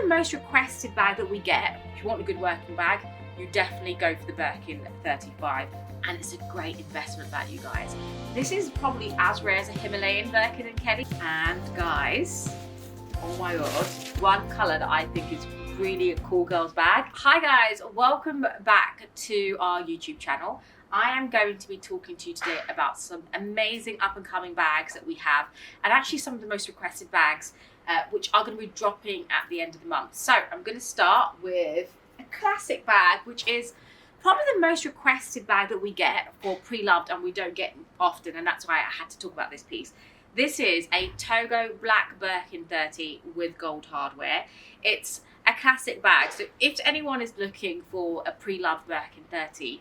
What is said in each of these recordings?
the most requested bag that we get. If you want a good working bag, you definitely go for the Birkin 35, and it's a great investment value, guys. This is probably as rare as a Himalayan Birkin and Kelly. And guys, oh my god, one colour that I think is really a cool girl's bag. Hi guys, welcome back to our YouTube channel. I am going to be talking to you today about some amazing up and coming bags that we have, and actually some of the most requested bags which are going to be dropping at the end of the month. So I'm going to start with a classic bag, which is probably the most requested bag that we get for pre-loved, and we don't get often, and that's why I had to talk about this piece. This is a Togo black Birkin 30 with gold hardware. It's a classic bag, so if anyone is looking for a pre-loved Birkin 30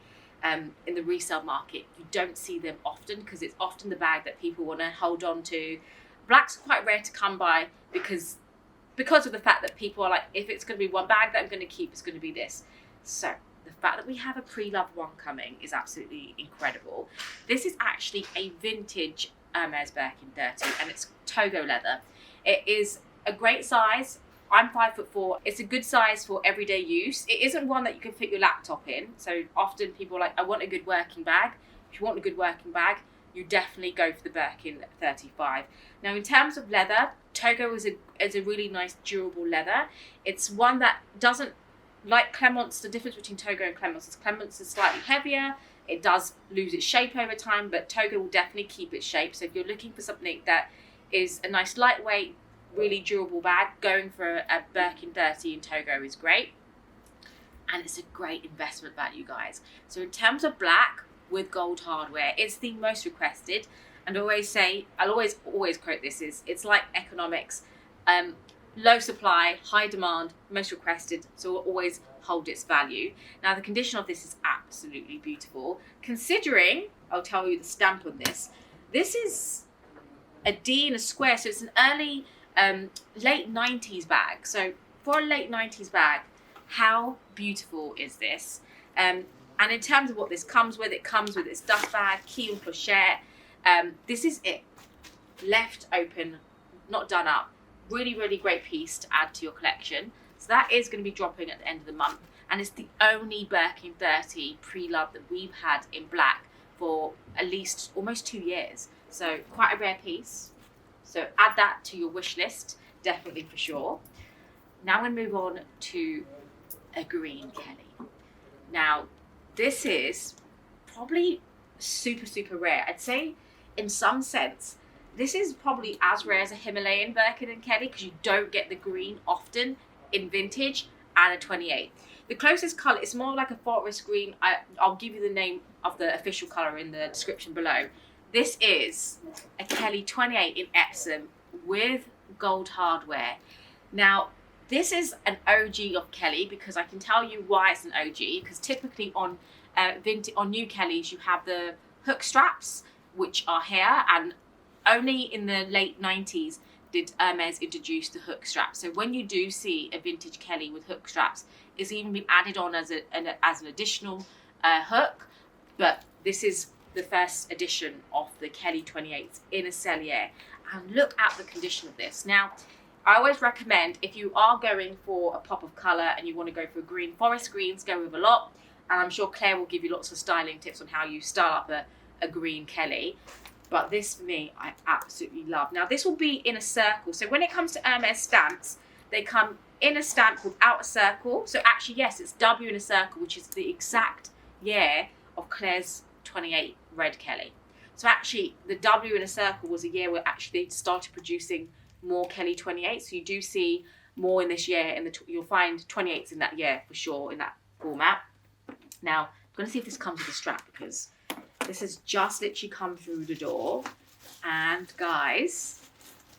in the resale market, you don't see them often because it's often the bag that people want to hold on to. Black's quite rare to come by because of the fact that people are like, if it's going to be one bag that I'm going to keep, it's going to be this. So the fact that we have a pre-loved one coming is absolutely incredible. This is actually a vintage Hermès Birkin 30, and it's Togo leather. It is a great size. I'm 5'4". It's a good size for everyday use. It isn't one that you can fit your laptop in. So often people are like, I want a good working bag. If you want a good working bag, you definitely go for the Birkin 35. Now, in terms of leather, Togo is a really nice durable leather. It's one that doesn't, like Clement's, the difference between Togo and Clement's is slightly heavier. It does lose its shape over time, but Togo will definitely keep its shape. So if you're looking for something that is a nice lightweight, really durable bag, going for a Birkin 30 in Togo is great. And it's a great investment value, guys. So in terms of black with gold hardware, it's the most requested. And I always say, I'll always quote this, is it's like economics. Low supply, high demand, most requested, so it will always hold its value. Now the condition of this is absolutely beautiful. Considering, I'll tell you the stamp on this. This is a D in a square, so it's an early, late 90s bag. So for a late 90s bag, how beautiful is this? And in terms of what this comes with, it comes with its dust bag, key and clochette. This is it, left open, not done up. Really, really great piece to add to your collection. So that is going to be dropping at the end of the month, and it's the only Birkin 30 pre-loved that we've had in black for at least almost 2 years. So quite a rare piece. So add that to your wish list, definitely for sure. Now we move on to a green Kelly. Now this is probably super, super rare. I'd say in some sense, this is probably as rare as a Himalayan Birkin and Kelly because you don't get the green often in vintage and a 28. The closest colour, it's more like a forest green. I'll give you the name of the official colour in the description below. This is a Kelly 28 in Epsom with gold hardware. Now, this is an OG of Kelly because I can tell you why it's an OG, because typically on new Kellys you have the hook straps, which are here, and only in the late 90s did Hermès introduce the hook strap. So when you do see a vintage Kelly with hook straps, it's even been added on as an additional hook. But this is the first edition of the Kelly 28s in a Cellier. And look at the condition of this. Now, I always recommend, if you are going for a pop of colour and you want to go for a green, forest greens go with a lot. And I'm sure Claire will give you lots of styling tips on how you style up a green Kelly. But this, for me, I absolutely love. Now, this will be in a circle. So when it comes to Hermès stamps, they come in a stamp called outer circle. So actually, yes, it's W in a circle, which is the exact year of Claire's 28 red Kelly. So actually, the W in a circle was a year where actually they started producing more Kelly 28s. So you do see more in this year. You'll find 28s in that year for sure, in that format. Now, I'm going to see if this comes with a strap, because this has just literally come through the door. And guys,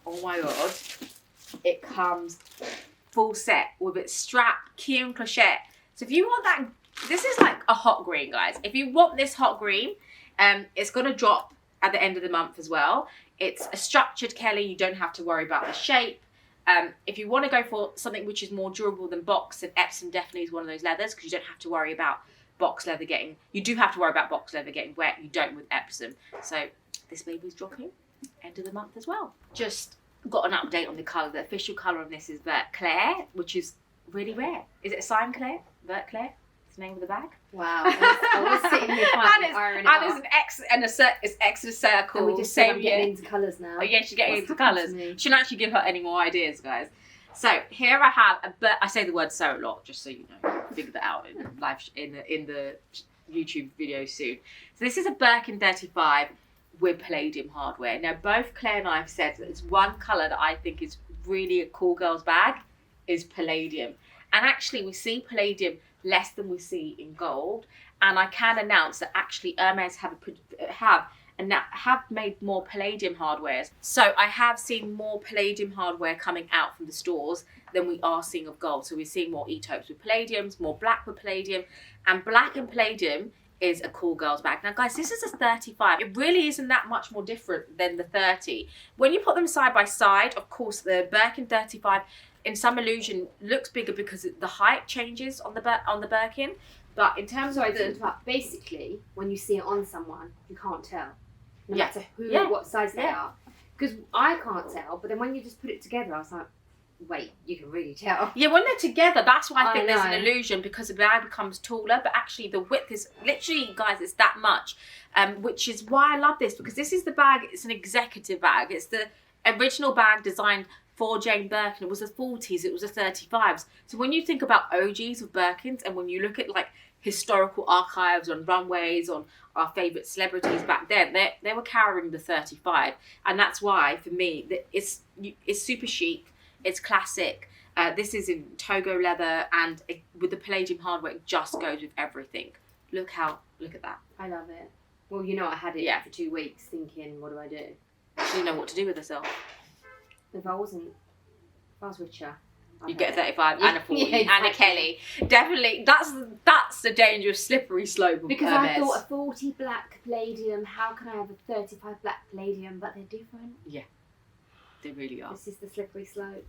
oh my god, it comes full set with its strap, key and clochette. So if you want that, this is like a hot green, guys. If you want this hot green, it's going to drop at the end of the month as well. It's a structured Kelly. You don't have to worry about the shape. If you want to go for something which is more durable than box, then Epsom definitely is one of those leathers, because you don't have to worry about box leather getting, you do have to worry about box leather getting wet, you don't with Epsom. So this baby's dropping end of the month as well. Just got an update on the colour. The official colour on this is Vert Clair, which is really rare. Is it a sign Clair? Vert Clair? It's the name of the bag. Wow. I was sitting here trying to iron it and there's an X and it's X in a circle. And we just same getting into colours now. Oh yeah, she's getting into colours. Shouldn't actually give her any more ideas, guys. So here I have I say the word "so" a lot, just so you know. Figure that out in live in the YouTube video soon. So this is a Birkin 35 with Palladium hardware. Now both Claire and I have said that it's one colour that I think is really a cool girl's bag is Palladium. And actually we see Palladium less than we see in gold. And I can announce that actually Hermès have made more Palladium hardwares. So I have seen more Palladium hardware coming out from the stores than we are seeing of gold. So we're seeing more e-taupes with Palladiums, more black with Palladium, and black and Palladium is a cool girl's bag. Now guys, this is a 35. It really isn't that much more different than the 30. When you put them side by side, of course the Birkin 35 in some illusion looks bigger because the height changes on the Birkin. But in terms of basically, when you see it on someone, you can't tell. No Yeah. matter who Yeah. or what size they Yeah. are. Because I can't tell, but then when you just put it together, I was like, wait, you can really tell. Yeah, when they're together, that's why I think there's an know. illusion, because the bag becomes taller, but actually the width is literally, guys, it's that much. Which is why I love this, because this is the bag, it's an executive bag. It's the original bag designed for Jane Birkin. It was the 40s, it was the 35s. So when you think about OGs of Birkins, and when you look at like historical archives on runways, on our favourite celebrities back then, they were carrying the 35. And that's why, for me, it's super chic. It's classic. This is in Togo leather, and with the Palladium hardware, it just goes with everything. Look at that. I love it. Well, you know, I had it for 2 weeks thinking, what do I do? She didn't know what to do with herself. If I was richer, You get a 35 and a 40 Yeah, exactly. and a Kelly. Definitely, that's the dangerous slippery slope of Because Hermès. I thought a 40 black Palladium, how can I have a 35 black Palladium? But they're different. They really are. This is the slippery slope.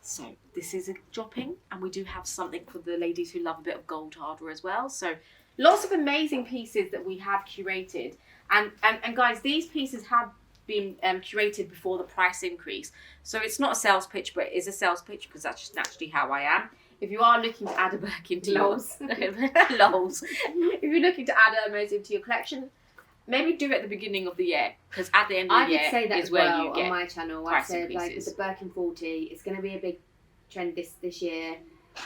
So this is a dropping, and we do have something for the ladies who love a bit of gold hardware as well. So lots of amazing pieces that we have curated, and guys, these pieces have been curated before the price increase. So it's not a sales pitch, but it is a sales pitch, because that's just naturally how I am. If you are looking to add a Birkin to yours, lols. If you're looking to add Hermès into your collection, maybe do it at the beginning of the year, because at the end of the year I did say that is as where well you get on my channel. I price said like with increases. the Birkin 40, it's going to be a big trend this year.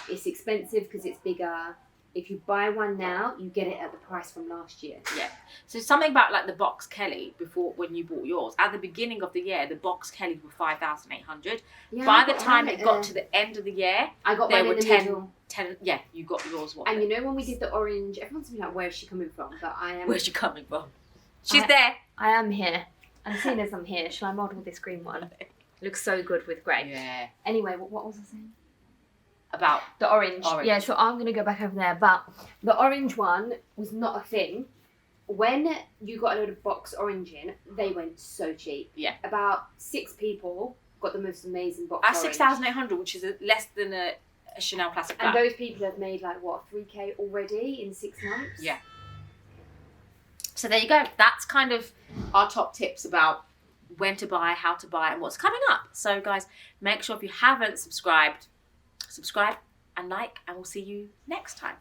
It's expensive because it's bigger. If you buy one now, you get it at the price from last year. Yeah. So something about like the box Kelly before, when you bought yours, at the beginning of the year, the box Kellys were 5,800. Yeah, By the time it got to the end of the year, I got they mine were in the 10. middle. Yeah, you got yours. What? And you know when we did the orange, everyone's been like, "Where's she coming from?" But I am. Where's she coming from? She's there. I am here. And seeing as I'm here, shall I model this green one? Looks so good with grey. Yeah. Anyway, what was I saying? About The orange. Orange. Yeah, so I'm going to go back over there. But the orange one was not a thing. When you got a load of box orange in, they went so cheap. Yeah. About 6 people got the most amazing box at orange. 6,800, which is less than a Chanel Classic And Black. those people have made like, what, 3K already in 6 months? Yeah. So there you go. That's kind of our top tips about when to buy, how to buy, and what's coming up. So guys, make sure if you haven't subscribed, subscribe and like, and we'll see you next time.